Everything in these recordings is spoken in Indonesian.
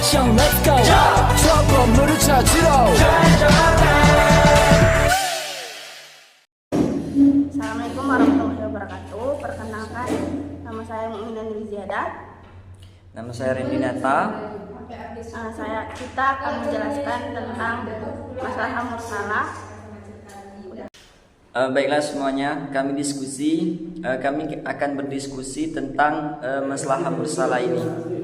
action let's go trouble 찾으러 Assalamualaikum warahmatullahi wabarakatuh. Perkenalkan, nama saya Mu'minah Nuriziada. Nama saya Randy Nata. Kita akan menjelaskan tentang masalah mursalah. Baiklah semuanya, kami akan berdiskusi tentang masalah mursalah ini.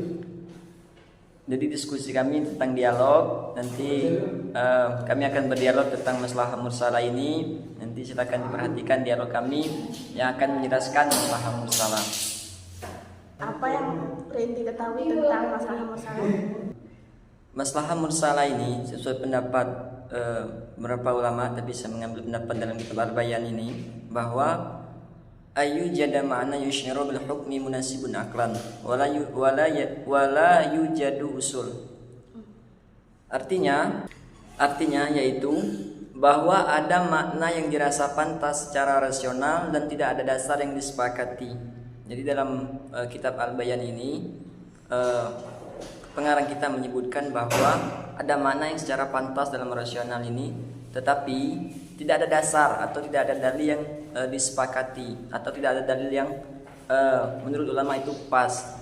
Jadi diskusi kami tentang dialog. Nanti kami akan berdialog tentang masalah mursalah ini. Nanti silakan diperhatikan dialog kami yang akan menjelaskan masalah mursalah. Apa yang Randy ketahui tentang masalah mursalah? Masalah mursalah ini sesuai pendapat beberapa ulama, tapi saya mengambil pendapat dalam kitab Al-Bayan ini bahwa ayu jada ma'ana yushniru bil hukmi munasibun aklan wala yujadu usul. Artinya yaitu bahwa ada makna yang dirasa pantas secara rasional dan tidak ada dasar yang disepakati. Jadi dalam kitab Al-Bayan ini pengarang kita menyebutkan bahwa ada makna yang secara pantas dalam rasional ini, tetapi tidak ada dasar atau tidak ada dalil yang disepakati atau tidak ada dalil yang menurut ulama itu pas.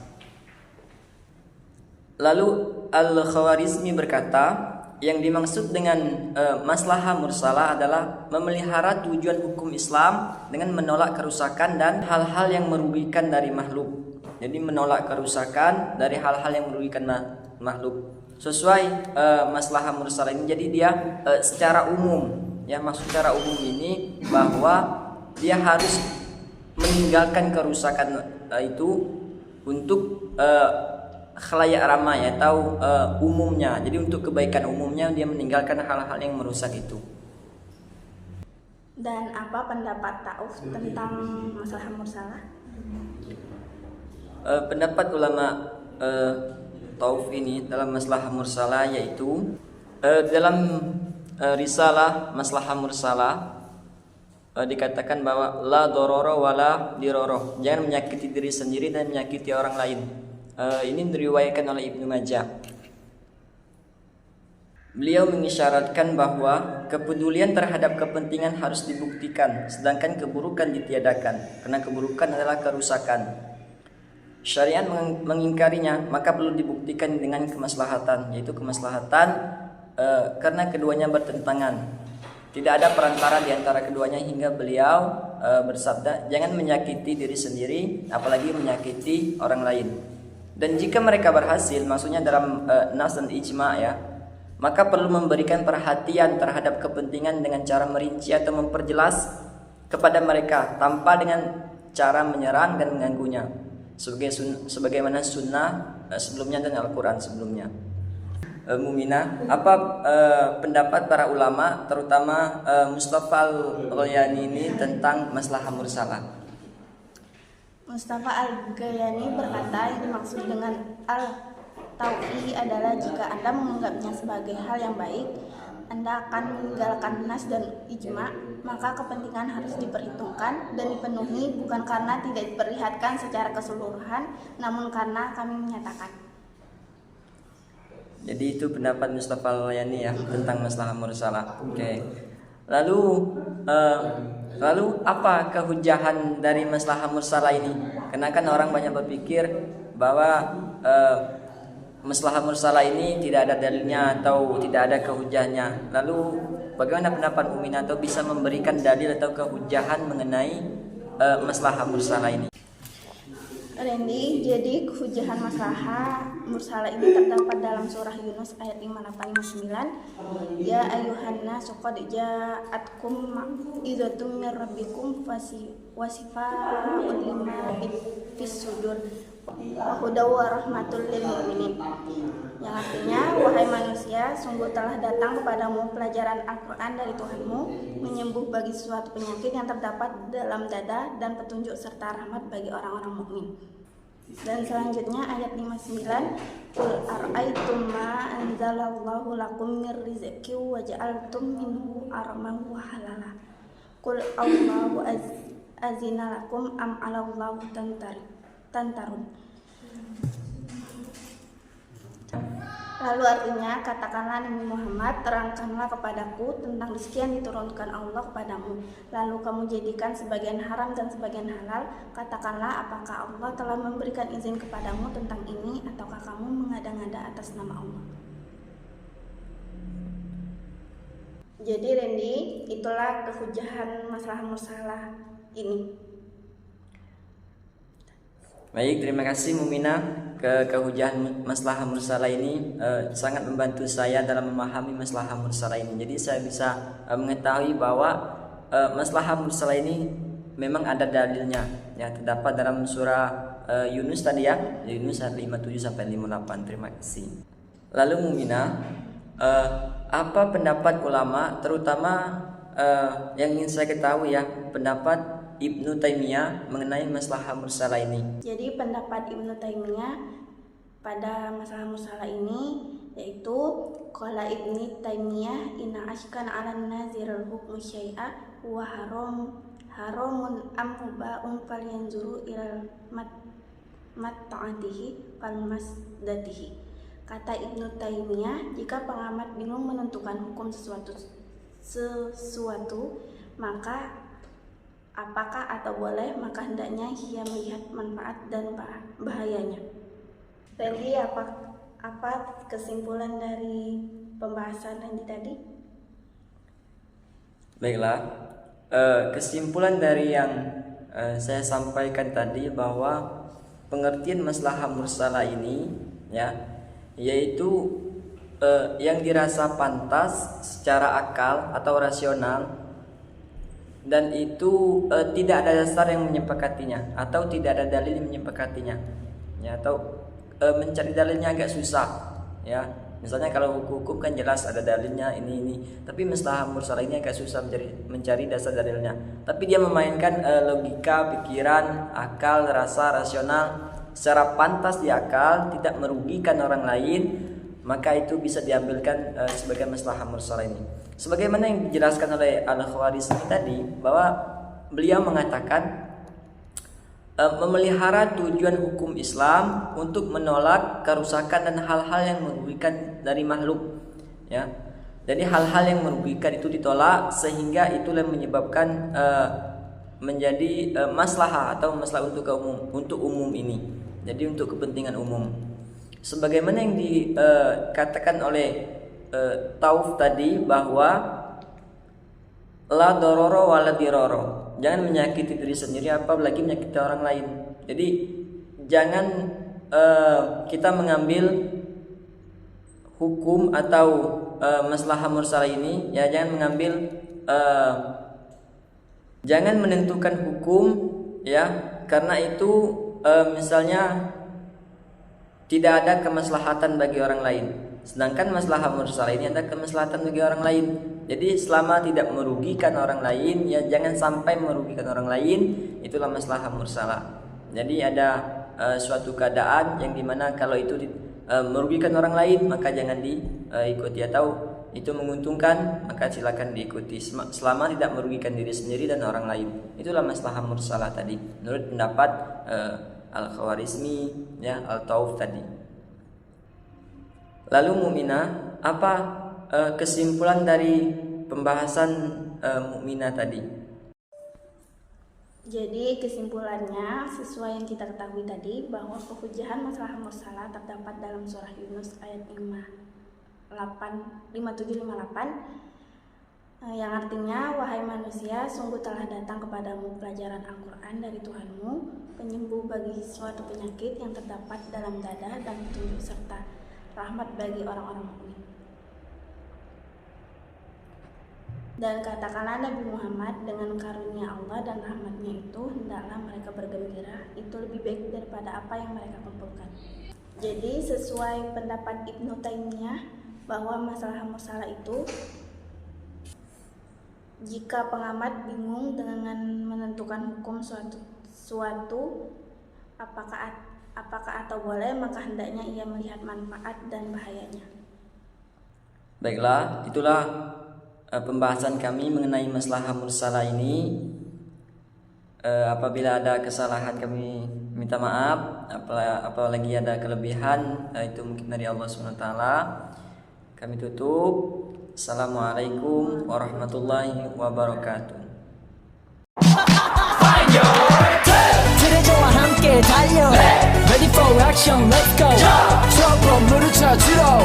Lalu Al-Khawarizmi berkata, yang dimaksud dengan maslahah mursalah adalah memelihara tujuan hukum Islam dengan menolak kerusakan dan hal-hal yang merugikan dari makhluk. Jadi menolak kerusakan dari hal-hal yang merugikan makhluk. Sesuai maslahah mursalah ini, jadi dia secara umum, ya maksud secara umum ini bahwa dia harus meninggalkan kerusakan itu untuk khalayak ramai atau umumnya. Jadi untuk kebaikan umumnya dia meninggalkan hal-hal yang merusak itu. Dan apa pendapat Ta'uf tentang masalah mursalah? Pendapat ulama Tauf ini dalam masalah mursalah yaitu dalam risalah masalah mursalah dikatakan bahwa la dororo wala diroro, jangan menyakiti diri sendiri dan menyakiti orang lain. Ini diriwayatkan oleh Ibnu Majah. Beliau mengisyaratkan bahwa kepedulian terhadap kepentingan harus dibuktikan, sedangkan keburukan ditiadakan, karena keburukan adalah kerusakan. Syariat mengingkarinya, maka perlu dibuktikan dengan kemaslahatan, yaitu kemaslahatan karena keduanya bertentangan. Tidak ada perantara di antara keduanya hingga beliau bersabda, jangan menyakiti diri sendiri, apalagi menyakiti orang lain. Dan jika mereka berhasil, maksudnya dalam nas dan ijma ya, maka perlu memberikan perhatian terhadap kepentingan dengan cara merinci atau memperjelas kepada mereka tanpa dengan cara menyerang dan mengganggunya. Sebagaimana sunnah sebelumnya dan Al-Quran sebelumnya. Mu'minah, apa pendapat para ulama terutama Mustafa Al-Ghayani ini tentang maslahah mursalah? Mustafa Al-Ghayani berkata, yang dimaksud dengan al-tauqi adalah jika Anda menganggapnya sebagai hal yang baik, Anda akan meninggalkan nas dan ijma, maka kepentingan harus diperhitungkan dan dipenuhi, bukan karena tidak diperlihatkan secara keseluruhan, namun karena kami menyatakan. Jadi itu pendapat Mustafa Al-Ghayani ya tentang maslahah mursalah. Oke. Lalu apa kehujahan dari maslahah mursalah ini? Karena kan orang banyak berpikir bahwa maslahah mursalah ini tidak ada dalilnya atau tidak ada kehujahnya. Lalu bagaimana pendapat Mu'minah atau bisa memberikan dalil atau kehujahan mengenai maslahah mursalah ini? Randy, jadi kehujahan maslahah mursalah ini terdapat dalam surah Yunus ayat 58-59. Ya ayuhan nasu qad ja'atkum mau'izatum mir rabbikum wasifaa'un lima fis sudur wa hudaw wa rahmatul lil mu'minin. Yang artinya, wahai manusia, sungguh telah datang kepadamu pelajaran Al-Quran dari Tuhanmu, menyembuh bagi suatu penyakit yang terdapat dalam dada, dan petunjuk serta rahmat bagi orang-orang mukmin. Dan selanjutnya ayat 59, Qul ara'aytum ma anzalallahu lakum mir rizqi wa ja'altum minhu haraman wa halala. Qul Allahu azina lakum am 'alallahu tantarun. Lalu artinya, katakanlah Nabi Muhammad, terangkanlah kepadaku tentang rezeki yang diturunkan Allah kepadamu. Lalu kamu jadikan sebagian haram dan sebagian halal. Katakanlah, apakah Allah telah memberikan izin kepadamu tentang ini, ataukah kamu mengada-ngada atas nama Allah? Jadi Randy, itulah kehujahan masalah mursalah ini. Baik, terima kasih Mumina. Kehujahan maslahah mursalah ini sangat membantu saya dalam memahami maslahah mursalah ini. Jadi saya bisa mengetahui bahwa maslahah mursalah ini memang ada dalilnya. Ya, terdapat dalam surah Yunus tadi ya, Yunus ayat 57 sampai 58. Terima kasih. Lalu Mumina, apa pendapat ulama, terutama yang ingin saya ketahui ya, pendapat Ibnu Taimiyah mengenai maslahah mursalah ini. Jadi pendapat Ibnu Taimiyah pada masalah mursalah ini yaitu qala Ibnu Taimiyah inna ashkan 'alan nazirul hukmu syai'a wa haramun am mubahun falyanzuru ilal matta'atihi fal masdatihi. Kata Ibnu Taimiyah, jika pengamat bingung menentukan hukum sesuatu maka apakah atau boleh, maka hendaknya ia melihat manfaat dan bahayanya. Randy, apa kesimpulan dari pembahasan Randy tadi? Baiklah, kesimpulan dari yang saya sampaikan tadi bahwa pengertian maslahah mursalah ini ya, yaitu yang dirasa pantas secara akal atau rasional, dan itu tidak ada dasar yang menyepakatinya atau tidak ada dalil yang menyepakatinya ya, atau mencari dalilnya agak susah ya. Misalnya kalau hukum kan jelas ada dalilnya ini, tapi maslahah mursalah ini agak susah mencari dasar dalilnya. Tapi dia memainkan logika, pikiran, akal, rasa, rasional secara pantas di akal, tidak merugikan orang lain, maka itu bisa diambilkan sebagai maslahah mursalah ini. Sebagaimana yang dijelaskan oleh Al-Khwarizmi tadi, bahwa beliau mengatakan memelihara tujuan hukum Islam untuk menolak kerusakan dan hal-hal yang merugikan dari makhluk ya. Jadi hal-hal yang merugikan itu ditolak, sehingga itulah yang menyebabkan menjadi maslahah atau masalah untuk umum ini. Jadi untuk kepentingan umum. Sebagaimana yang dikatakan oleh Tauf tadi, bahwa la dororo wala diroro, jangan menyakiti diri sendiri apalagi menyakiti orang lain. Jadi jangan kita mengambil hukum atau maslahah mursalah ini ya, jangan menentukan hukum ya, karena itu misalnya tidak ada kemaslahatan bagi orang lain, sedangkan maslahah mursalah ini ada kemaslahatan bagi orang lain. Jadi selama tidak merugikan orang lain ya, jangan sampai merugikan orang lain, itulah maslahah mursalah. Jadi ada suatu keadaan yang dimana kalau itu merugikan orang lain maka jangan diikuti, atau itu menguntungkan maka silakan diikuti selama tidak merugikan diri sendiri dan orang lain. Itulah maslahah mursalah tadi menurut pendapat Al-Khwarizmi ya, Al-Tauf tadi. Lalu Mukminah, apa kesimpulan dari pembahasan Mukminah tadi? Jadi kesimpulannya sesuai yang kita ketahui tadi, bahwa kehujahan masalah mursalah terdapat dalam surah Yunus ayat 57-58 yang artinya, wahai manusia, sungguh telah datang kepadamu pelajaran Al-Quran dari Tuhanmu, penyembuh bagi suatu penyakit yang terdapat dalam dada, dan petunjuk serta rahmat bagi orang-orang mukmin. Dan katakanlah Nabi Muhammad, dengan karunia Allah dan rahmatnya itu hendaklah mereka bergembira, itu lebih baik daripada apa yang mereka kumpulkan. Jadi sesuai pendapat Ibnu Taimiyah, bahwa masalah mursalah itu, jika pengamat bingung dengan menentukan hukum suatu apakah atau boleh, maka hendaknya ia melihat manfaat dan bahayanya. Baiklah, itulah pembahasan kami mengenai maslahah mursalah ini. Apabila ada kesalahan kami minta maaf, apalagi ada kelebihan itu mungkin dari Allah SWT. Kami tutup. Assalamualaikum warahmatullahi wabarakatuh. 트레저와 함께 달려 Ready for action, let's go 저 건물을 찾으러